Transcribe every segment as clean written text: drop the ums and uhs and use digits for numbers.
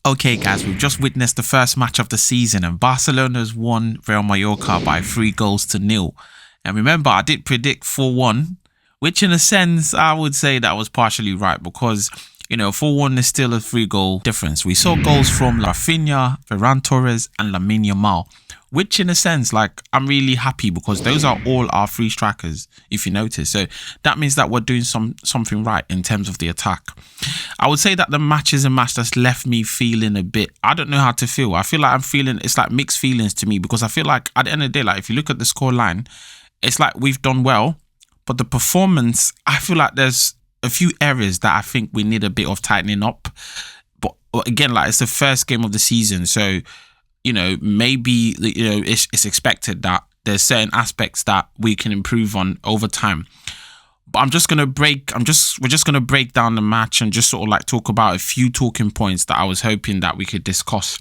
Okay, guys, we've just witnessed the first match of the season, and Barcelona's won Real Mallorca by 3 goals to 0. And remember, I did predict 4-1, which in a sense, I would say that was partially right because, 4-1 is still a 3 goal difference. We saw goals from Raphinha, Ferran Torres, and Lamine Yamal, which in a sense, I'm really happy because those are all our 3 strikers, if you notice. So that means that we're doing something right in terms of the attack. I would say that the match is a match that's left me feeling a bit, I don't know how to feel. I feel like it's like mixed feelings to me because I feel like at the end of the day, if you look at the score line, it's like we've done well, but the performance, I feel like there's a few areas that I think we need a bit of tightening up. But again, it's the first game of the season, so maybe it's expected that there's certain aspects that we can improve on over time. But we're just gonna break down the match and just sort of talk about a few talking points that I was hoping that we could discuss.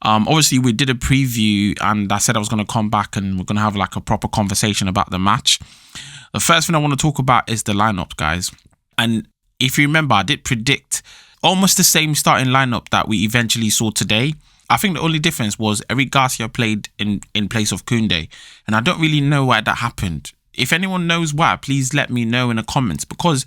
Obviously we did a preview and I said I was gonna come back and we're gonna have a proper conversation about the match. The first thing I want to talk about is the lineup, guys. And if you remember, I did predict almost the same starting lineup that we eventually saw today. I think the only difference was Eric Garcia played in place of Koundé. And I don't really know why that happened. If anyone knows why, please let me know in the comments, because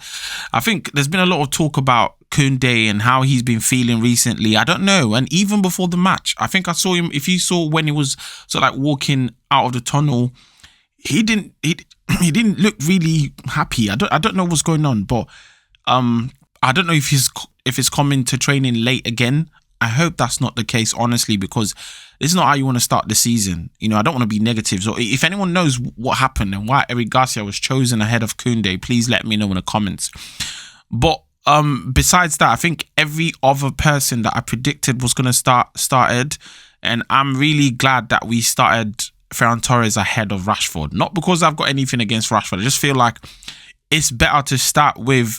I think there's been a lot of talk about Koundé and how he's been feeling recently. I don't know. And even before the match, I think I saw him, if you saw when he was walking out of the tunnel, he didn't look really happy. I don't know what's going on, but I don't know if he's coming to training late again. I hope that's not the case, honestly, because this is not how you want to start the season. I don't want to be negative. So if anyone knows what happened and why Eric Garcia was chosen ahead of Koundé, please let me know in the comments. But besides that, I think every other person that I predicted was going to started. And I'm really glad that we started Ferran Torres ahead of Rashford. Not because I've got anything against Rashford. I just feel like it's better to start with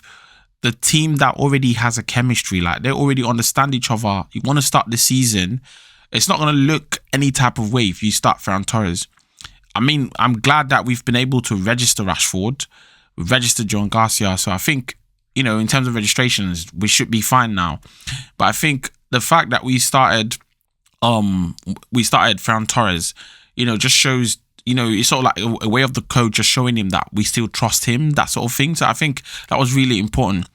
the team that already has a chemistry. They already understand each other. You want to start the season, it's not going to look any type of way if you start Ferran Torres. I mean, I'm glad that we've been able to register Rashford, register Joan Garcia. So I think, in terms of registrations, we should be fine now. But I think the fact that we started Ferran Torres, just shows, it's sort of a way of the coach just showing him that we still trust him, that sort of thing. So I think that was really important.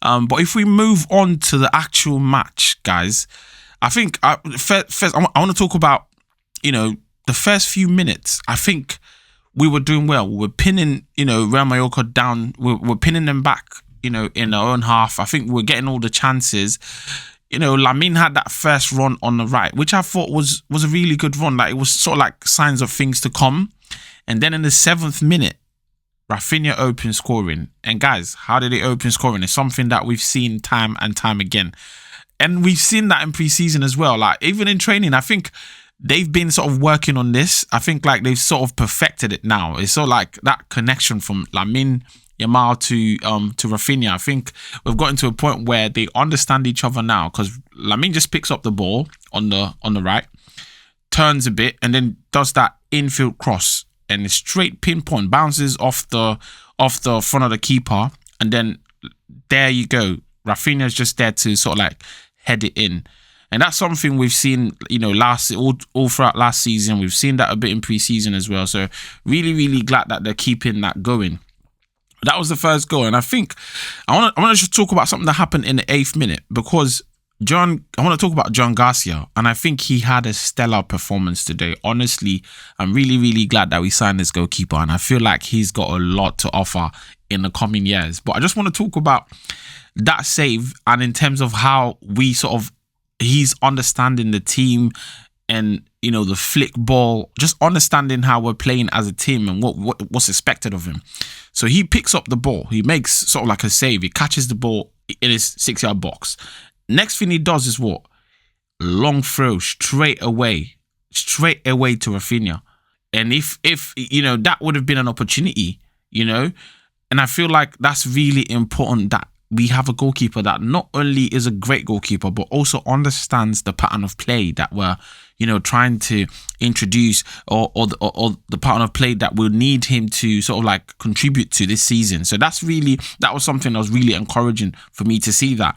But if we move on to the actual match, guys, I think first I want to talk about, the first few minutes. I think we were doing well. We were pinning, Real Mallorca down. We're pinning them back, in our own half. I think we're getting all the chances. Lamine had that first run on the right, which I thought was a really good run. It was sort of signs of things to come. And then in the 7th minute, Raphinha opened scoring. And guys, how did he open scoring? It's something that we've seen time and time again. And we've seen that in pre-season as well. Even in training, I think they've been sort of working on this. I think they've sort of perfected it now. It's sort of that connection from Lamine Yamal to Raphinha. I think we've gotten to a point where they understand each other now, because Lamine just picks up the ball on the right, turns a bit, and then does that infield cross, and it's straight pinpoint, bounces off the front of the keeper, and then there you go. Raphinha's just there to sort of head it in. And that's something we've seen, all throughout last season. We've seen that a bit in pre-season as well. So really, really glad that they're keeping that going. That was the first goal. And I think I want to just talk about something that happened in the 8th minute, because I want to talk about Joan Garcia. And I think he had a stellar performance today. Honestly, I'm really, really glad that we signed this goalkeeper. And I feel like he's got a lot to offer in the coming years. But I just want to talk about that save, and in terms of how he's understanding the team and, the flick ball, just understanding how we're playing as a team and what's expected of him. So he picks up the ball. He makes sort of a save. He catches the ball in his 6-yard box. Next thing he does is what? Long throw straight away to Raphinha. And if that would have been an opportunity, and I feel like that's really important, that we have a goalkeeper that not only is a great goalkeeper, but also understands the pattern of play that we're, trying to introduce, or the pattern of play that we'll need him to sort of contribute to this season. So that was something that was really encouraging for me to see that.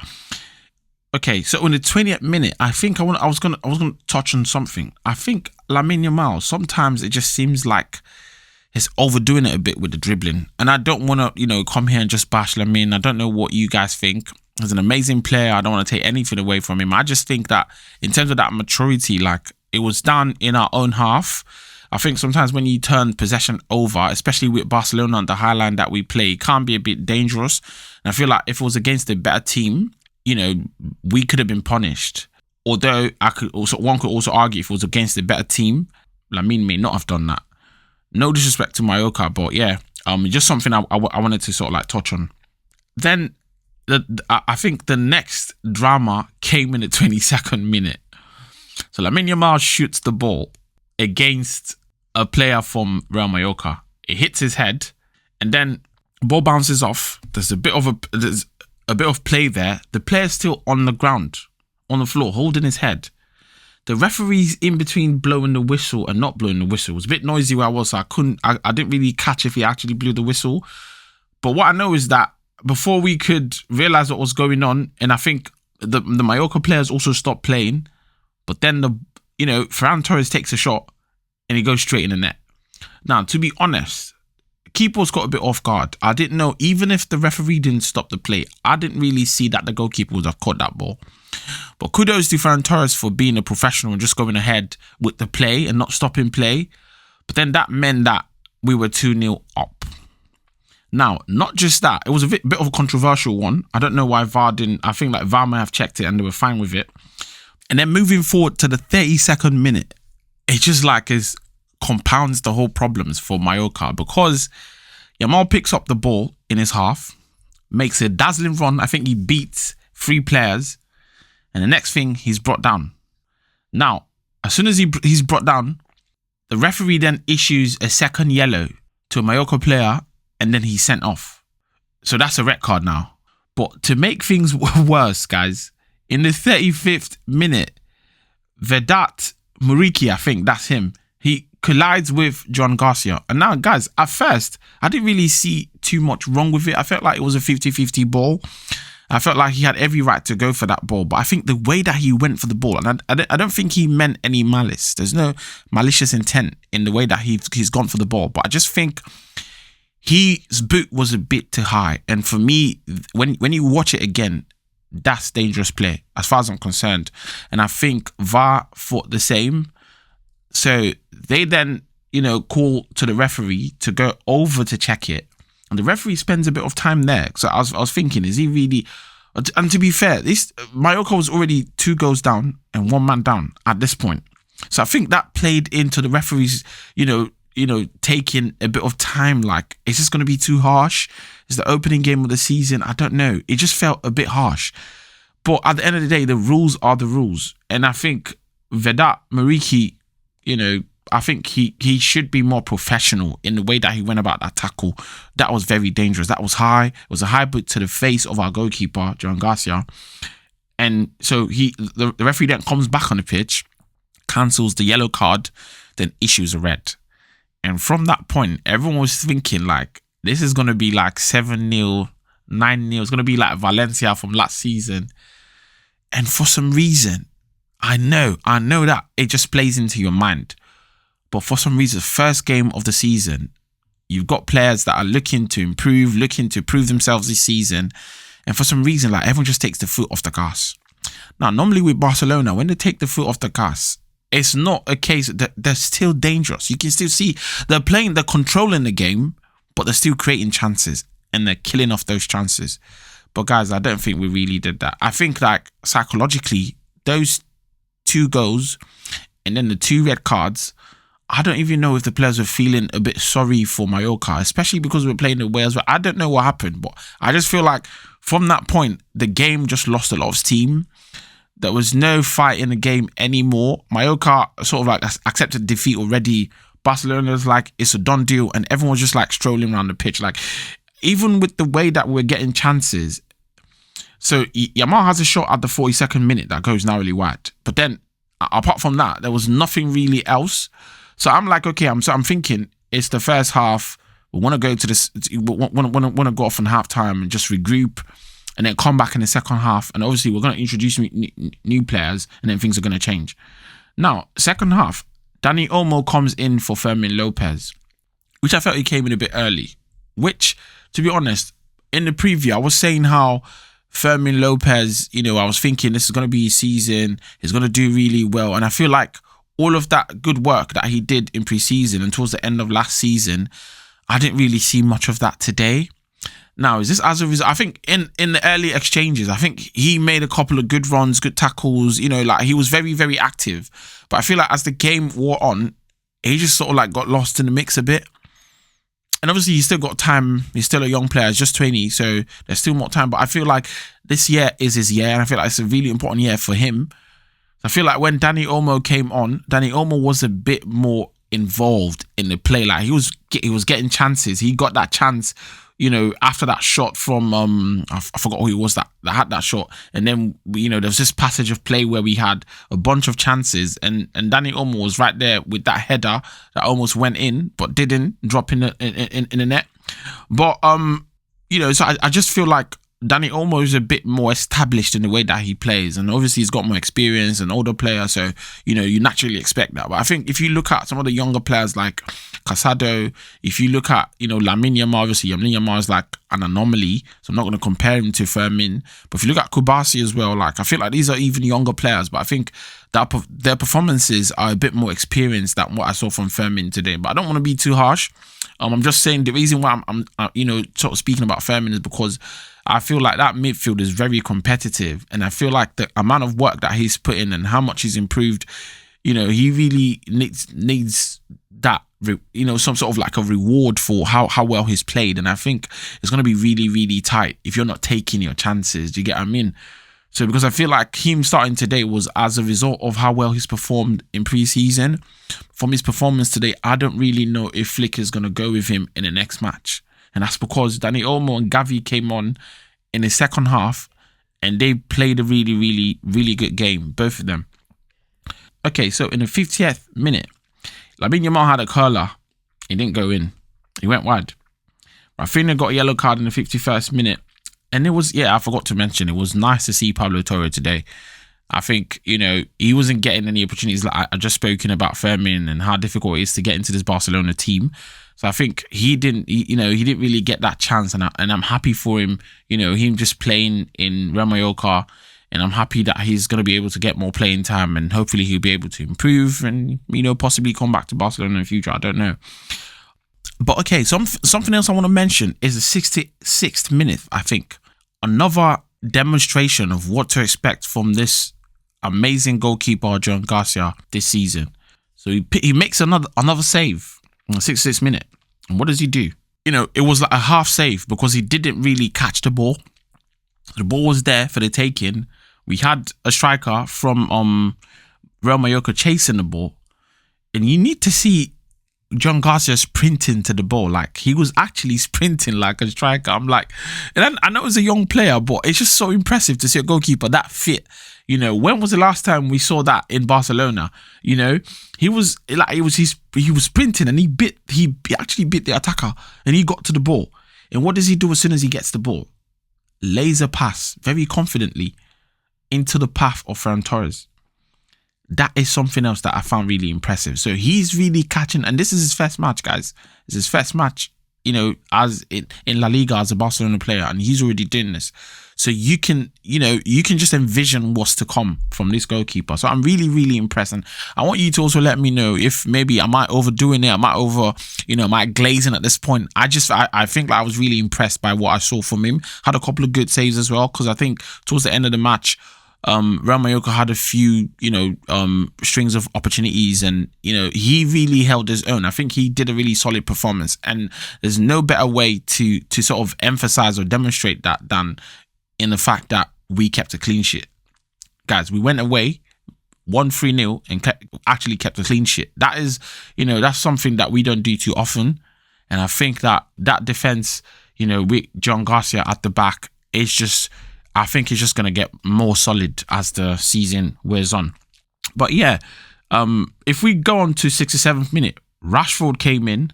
Okay, so in the 20th minute, I think I was gonna touch on something. I think Lamine Yamal, sometimes it just seems like he's overdoing it a bit with the dribbling. And I don't want to, come here and just bash Lamine. I don't know what you guys think. He's an amazing player. I don't want to take anything away from him. I just think that in terms of that maturity, like, it was done in our own half. I think sometimes when you turn possession over, especially with Barcelona on the high line that we play, it can be a bit dangerous. And I feel like if it was against a better team, we could have been punished. Although one could also argue if it was against a better team, Lamine may not have done that. No disrespect to Mallorca, but yeah, just something I wanted to sort of like touch on. Then I think the next drama came in the 22nd minute. So Lamine Yamal shoots the ball against a player from Real Mallorca. It hits his head, and then the ball bounces off. There's a bit of play there. The player's still on the ground, on the floor, holding his head. The referee's in between blowing the whistle and not blowing the whistle. It was a bit noisy where I was, so I didn't really catch if he actually blew the whistle. But what I know is that before we could realise what was going on, and I think the Mallorca players also stopped playing, but then Ferran Torres takes a shot and he goes straight in the net. Now, to be honest, keeper's got a bit off guard. I didn't know, even if the referee didn't stop the play, I didn't really see that the goalkeeper would have caught that ball. But kudos to Ferran Torres for being a professional and just going ahead with the play and not stopping play. But then that meant that we were 2-0 up. Now, not just that, it was a bit of a controversial one. I don't know why VAR didn't. I think like VAR may have checked it and they were fine with it. And then moving forward to the 32nd minute, it just compounds the whole problems for Mallorca, because Yamal picks up the ball in his half, makes a dazzling run. I think he beats 3 players. And the next thing, he's brought down. Now, as soon as he's brought down, the referee then issues a second yellow to a Mallorca player, and then he's sent off. So that's a red card now. But to make things worse, guys, in the 35th minute, Vedat Muriqi, I think that's him, he collides with Joan Garcia. And now, guys, at first, I didn't really see too much wrong with it. I felt like it was a 50-50 ball. I felt like he had every right to go for that ball. But I think the way that he went for the ball, and I don't think he meant any malice. There's no malicious intent in the way that he's gone for the ball. But I just think his boot was a bit too high. And for me, when you watch it again, that's dangerous play as far as I'm concerned. And I think VAR thought the same. So they then, call to the referee to go over to check it. And the referee spends a bit of time there. So I was thinking, is he really... And to be fair, Mallorca was already 2 goals down and 1 man down at this point. So I think that played into the referees, taking a bit of time. Like, is this going to be too harsh? Is the opening game of the season? I don't know. It just felt a bit harsh. But at the end of the day, the rules are the rules. And I think Vedat Muriqi, I think he should be more professional in the way that he went about that tackle. That was very dangerous. That was high. It was a high boot to the face of our goalkeeper, Joan Garcia. And so the referee then comes back on the pitch, cancels the yellow card, then issues a red. And from that point, everyone was thinking like, this is going to be like 7-0, 9-0. It's going to be like Valencia from last season. And for some reason, I know that it just plays into your mind. But for some reason, first game of the season, you've got players that are looking to improve, looking to prove themselves this season. And for some reason, like, everyone just takes the foot off the gas. Now, normally with Barcelona, when they take the foot off the gas, it's not a case that they're still dangerous. You can still see they're controlling the game, but they're still creating chances and they're killing off those chances. But guys, I don't think we really did that. I think like psychologically, those 2 goals and then the 2 red cards, I don't even know if the players were feeling a bit sorry for Mallorca, especially because we're playing away as well. I don't know what happened, but I just feel like from that point, the game just lost a lot of steam. There was no fight in the game anymore. Mallorca sort of like accepted defeat already. Barcelona's like, it's a done deal. And everyone was just like strolling around the pitch. Like, even with the way that we're getting chances. So Yamal has a shot at the 42nd minute that goes narrowly wide. But then, apart from that, there was nothing really else. So I'm like, okay, I'm thinking it's the first half. We want to go to this. We want to go off on halftime and just regroup. and then come back in the second half. And obviously, we're going to introduce new players, and then things are going to change. Now, second half, Dani Olmo comes in for Fermin Lopez, which I felt he came in a bit early. Which, to be honest, in the preview, I was saying how Fermin Lopez, I was thinking this is going to be his season. He's going to do really well. And I feel like all of that good work that he did in pre-season and towards the end of last season, I didn't really see much of that today. Now, is this as a result? I think in the early exchanges, I think he made a couple of good runs, good tackles, he was very, very active. But I feel like as the game wore on, he just sort of got lost in the mix a bit. And obviously, he's still got time. He's still a young player. He's just 20, so there's still more time. But I feel like this year is his year, and I feel like it's a really important year for him. I feel like when Dani Olmo came on, Dani Olmo was a bit more involved in the play. Like he was getting chances. He got that chance, after that shot from I forgot who it was that had that shot. And then there was this passage of play where we had a bunch of chances, and Dani Olmo was right there with that header that almost went in but didn't drop in the net. But so I just feel like Dani Olmo is a bit more established in the way that he plays, and obviously he's got more experience, an older player, so you naturally expect that. But I think if you look at some of the younger players like Casado, if you look at Lamine Yamal, obviously Lamine Yamal is like an anomaly, so I'm not going to compare him to Fermin. But if you look at Kubasi as well, I feel like these are even younger players, but I think that their performances are a bit more experienced than what I saw from Fermin today. But I don't want to be too harsh. I'm just saying the reason why I'm sort of speaking about Fermin is because I feel like that midfield is very competitive, and I feel like the amount of work that he's put in and how much he's improved, he really needs that, some sort of a reward for how well he's played. And I think it's going to be really, really tight if you're not taking your chances. Do you get what I mean? So because I feel like him starting today was as a result of how well he's performed in pre-season. From his performance today, I don't really know if Flick is going to go with him in the next match. And that's because Dani Olmo and Gavi came on in the second half and they played a really, really, really good game, both of them. Okay, so in the 50th minute, Lamine Yamal had a curler. He didn't go in. He went wide. Raphinha got a yellow card in the 51st minute. And it was, I forgot to mention, it was nice to see Pablo Torre today. I think, he wasn't getting any opportunities. Like I just spoken about Fermin and how difficult it is to get into this Barcelona team. So I think he didn't really get that chance, and I'm happy for him. Him just playing in Real Mallorca, and I'm happy that he's going to be able to get more playing time, and hopefully he'll be able to improve and possibly come back to Barcelona in the future. I don't know. But okay, something else I want to mention is the 66th minute. I think another demonstration of what to expect from this amazing goalkeeper Joan Garcia this season. So he makes another save. In the 66th minute. And what does he do? It was like a half save because he didn't really catch the ball. The ball was there for the taking. We had a striker from Real Mallorca chasing the ball. And you need to see Joan Garcia sprinting to the ball. Like, he was actually sprinting like a striker. I'm like, and I know he's a young player, but it's just so impressive to see a goalkeeper that fit. When was the last time we saw that in Barcelona? He was sprinting and he actually bit the attacker and he got to the ball. And what does he do as soon as he gets the ball? Laser pass very confidently into the path of Ferran Torres. That is something else that I found really impressive. So he's really catching, and this is his first match, guys. It's his first match, as in La Liga as a Barcelona player, and he's already doing this. So you can just envision what's to come from this goalkeeper. So I'm really, really impressed. And I want you to also let me know if maybe I might overdoing it. I might glazing at this point. I think I was really impressed by what I saw from him. Had a couple of good saves as well, because I think towards the end of the match, Real Mallorca had a few, strings of opportunities, and, he really held his own. I think he did a really solid performance, and there's no better way to sort of emphasize or demonstrate that than in the fact that we kept a clean sheet. Guys, we went away, won 3-0 and actually kept a clean sheet. That is, that's something that we don't do too often. And I think that defense, with Joan Garcia at the back, I think it's just going to get more solid as the season wears on. But yeah, if we go on to 67th minute, Rashford came in,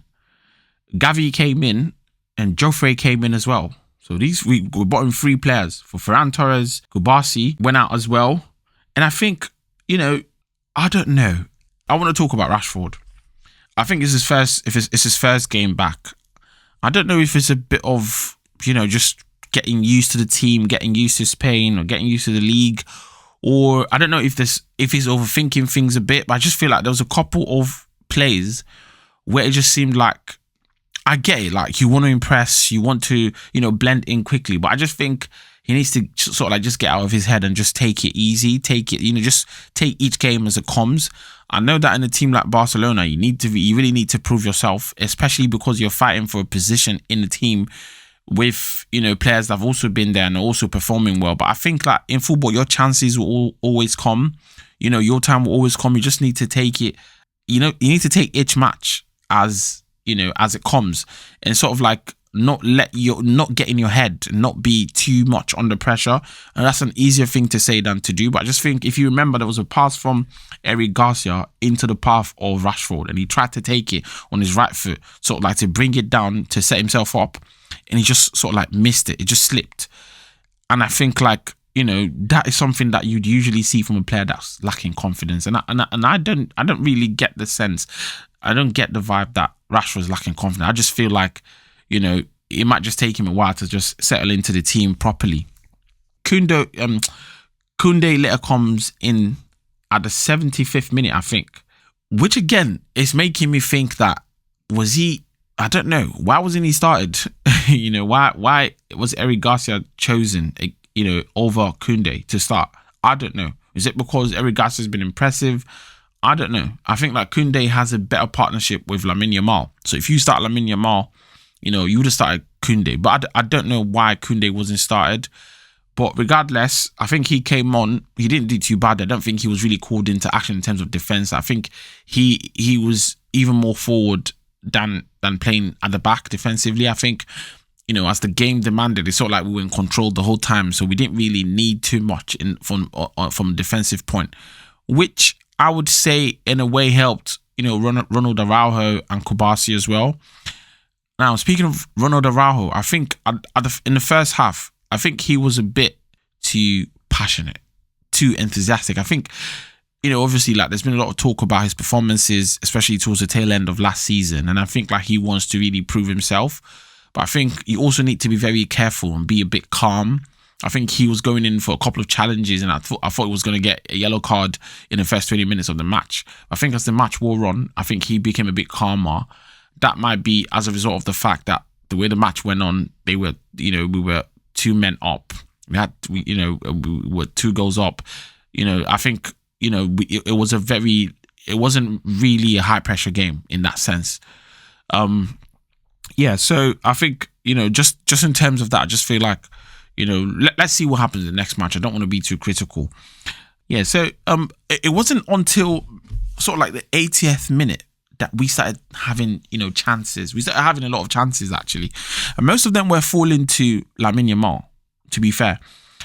Gavi came in, and Joffrey came in as well. So we brought in 3 players. For Ferran Torres, Kubasi went out as well. And I think, I don't know. I want to talk about Rashford. I think it's his first game back. I don't know if it's a bit of, just getting used to the team, getting used to Spain, or getting used to the league, or I don't know if he's overthinking things a bit, but I just feel like there was a couple of plays where it just seemed like, I get it, like you want to impress, you want to, blend in quickly, but I just think he needs to sort of like just get out of his head and just take it easy, just take each game as it comes. I know that in a team like Barcelona, you really need to prove yourself, especially because you're fighting for a position in the team with, players that have also been there and are also performing well. But I think like in football, your chances will always come. Your time will always come. You just need to take it. You need to take each match as it comes, and sort of like not get in your head, not be too much under pressure. And that's an easier thing to say than to do. But I just think if you remember, there was a pass from Eric Garcia into the path of Rashford, and he tried to take it on his right foot, sort of like to bring it down to set himself up, and he just sort of like missed it. It just slipped. And I think like, that is something that you'd usually see from a player that's lacking confidence. And I don't really get the sense. I don't get the vibe that Rashford's lacking confidence. I just feel like, it might just take him a while to just settle into the team properly. Koundé later comes in at the 75th minute, I think, which again is making me think that I don't know, why wasn't he started? Why was Eric Garcia chosen, over Koundé to start? I don't know. Is it because Eric Garcia's been impressive? I don't know. I think that Koundé has a better partnership with Lamine Yamal. So if you start Lamine Yamal, you would have started Koundé. But I don't know why Koundé wasn't started. But regardless, I think he came on. He didn't do too bad. I don't think he was really called into action in terms of defence. I think he was even more forward than playing at the back defensively. I think, as the game demanded, it's sort of like we were in control the whole time. So we didn't really need too much from a defensive point, which I would say in a way helped, Ronald Araujo and Kubasi as well. Now, speaking of Ronald Araujo, I think in the first half, I think he was a bit too passionate, too enthusiastic. I think, obviously, like there's been a lot of talk about his performances, especially towards the tail end of last season. And I think like he wants to really prove himself. But I think you also need to be very careful and be a bit calm. I think he was going in for a couple of challenges, and I thought he was going to get a yellow card in the first 20 minutes of the match. I think as the match wore on, I think he became a bit calmer. That might be as a result of the fact that the way the match went on, we were 2 men up. We were 2 goals up. I think it wasn't really a high pressure game in that sense. So I think just in terms of that, I just feel like let's see what happens in the next match. I don't want to be too critical. Yeah, so it wasn't until sort of like the 80th minute that we started having, chances. We started having a lot of chances, actually. And most of them were falling to Lamine Yamal, to be fair.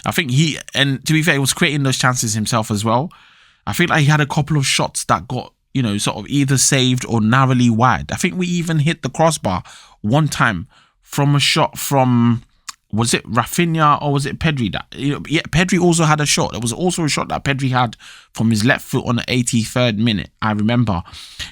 I think he was creating those chances himself as well. I feel like he had a couple of shots that got, sort of either saved or narrowly wide. I think we even hit the crossbar one time from a shot from, was it Raphinha or was it Pedri? Pedri also had a shot. There was also a shot that Pedri had from his left foot on the 83rd minute, I remember.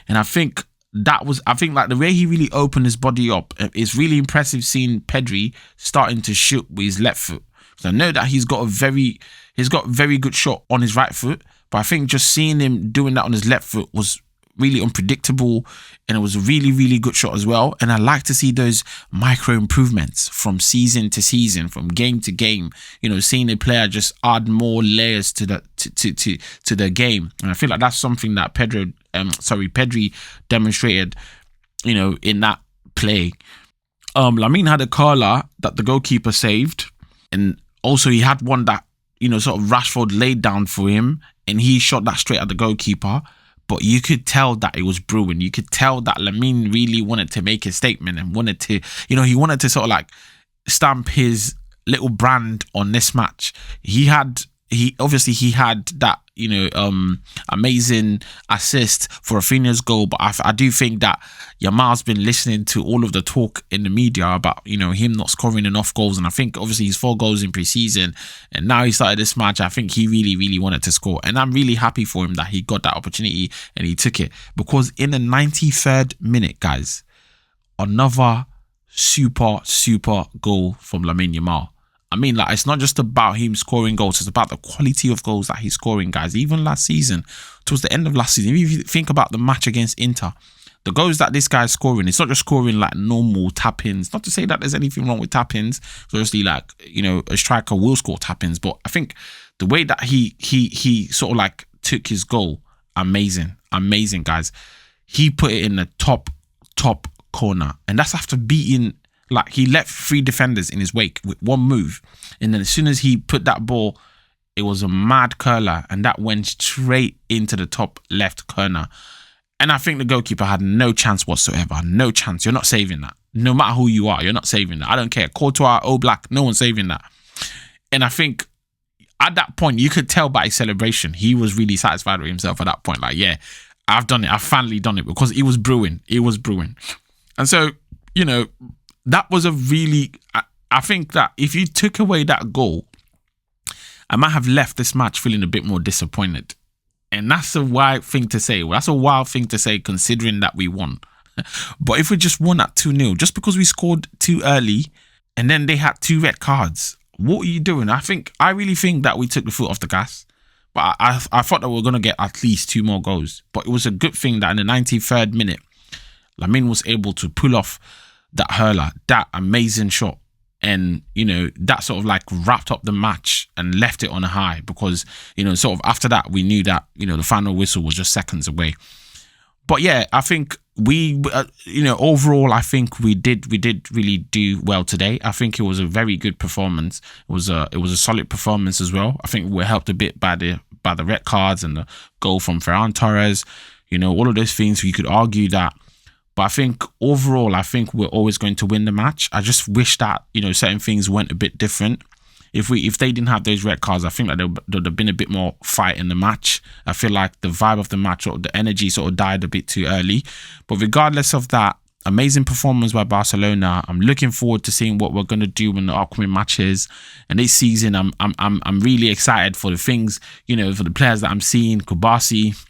And I think like the way he really opened his body up, it's really impressive seeing Pedri starting to shoot with his left foot. So I know that he's got very good shot on his right foot, but I think just seeing him doing that on his left foot was really unpredictable, and it was a really, really good shot as well. And I like to see those micro improvements from season to season, from game to game. Seeing a player just add more layers to the game, and I feel like that's something that Pedri demonstrated, in that play. Lamine had a curler that the goalkeeper saved, and also he had one that sort of Rashford laid down for him, and he shot that straight at the goalkeeper. But you could tell that it was brewing. You could tell that Lamine really wanted to make a statement and wanted to, he wanted to sort of like stamp his little brand on this match. He he had that, amazing assist for Raphinha's goal, but I do think that Yamal's been listening to all of the talk in the media about, him not scoring enough goals, and I think obviously he's 4 goals in pre-season, and now he started this match. I think he really, really wanted to score, and I'm really happy for him that he got that opportunity and he took it, because in the 93rd minute, guys, another super goal from Lamine Yamal. I mean, like, it's not just about him scoring goals, it's about the quality of goals that he's scoring, guys. Even last season, towards the end of last season, if you think about the match against Inter, the goals that this guy's scoring, it's not just scoring like normal tap-ins. Not to say that there's anything wrong with tap-ins. So obviously, like, a striker will score tap-ins, but I think the way that he sort of like took his goal, amazing, guys. He put it in the top corner, and that's after beating, like, he left 3 defenders in his wake with one move, and then as soon as he put that ball, it was a mad curler, and that went straight into the top left corner. And I think the goalkeeper had no chance whatsoever. No chance. You're not saving that. No matter who you are, you're not saving that. I don't care. Courtois, Oblak, no one's saving that. And I think at that point, you could tell by his celebration, he was really satisfied with himself at that point. Like, yeah, I've done it. I've finally done it, because it was brewing. And so, that was a really, I think that if you took away that goal, I might have left this match feeling a bit more disappointed. And that's a wild thing to say. That's a wild thing to say, considering that we won. But if we just won at 2-0, just because we scored too early and then they had 2 red cards, what are you doing? I really think that we took the foot off the gas. But I thought that we were going to get at least 2 more goals. But it was a good thing that in the 93rd minute, Lamine was able to pull off that hurler, that amazing shot. And, that sort of like wrapped up the match and left it on a high, because, sort of after that, we knew that, the final whistle was just seconds away. But yeah, I think we, overall, I think we did really do well today. I think it was a very good performance. It was a solid performance as well. I think we were helped a bit by the red cards and the goal from Ferran Torres. All of those things, you could argue that. But I think overall, I think we're always going to win the match. I just wish that, certain things went a bit different. If they didn't have those red cards, I think that there'd have been a bit more fight in the match. I feel like the vibe of the match, or the energy, sort of died a bit too early. But regardless of that, amazing performance by Barcelona. I'm looking forward to seeing what we're going to do in the upcoming matches. And this season, I'm really excited for the things, for the players that I'm seeing. Kubasi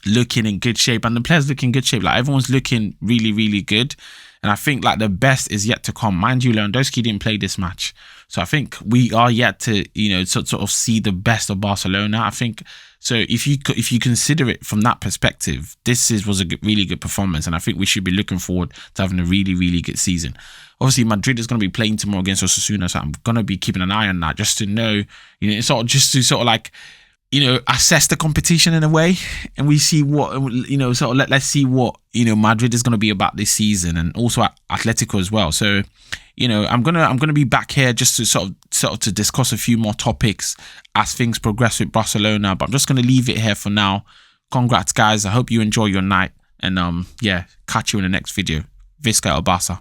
looking in good shape, and the players looking in good shape. Like, everyone's looking really, really good. And I think like the best is yet to come. Mind you, Lewandowski didn't play this match, so I think we are yet to, sort of see the best of Barcelona. I think so. If you consider it from that perspective, was a really good performance, and I think we should be looking forward to having a really, really good season. Obviously, Madrid is going to be playing tomorrow against Osasuna, so I'm going to be keeping an eye on that, just to know, assess the competition in a way, and we see what, let's see what, Madrid is going to be about this season, and also Atletico as well. So, I'm gonna be back here just to sort of to discuss a few more topics as things progress with Barcelona. But I'm just gonna leave it here for now. Congrats, guys. I hope you enjoy your night, and catch you in the next video. Visca el Barça.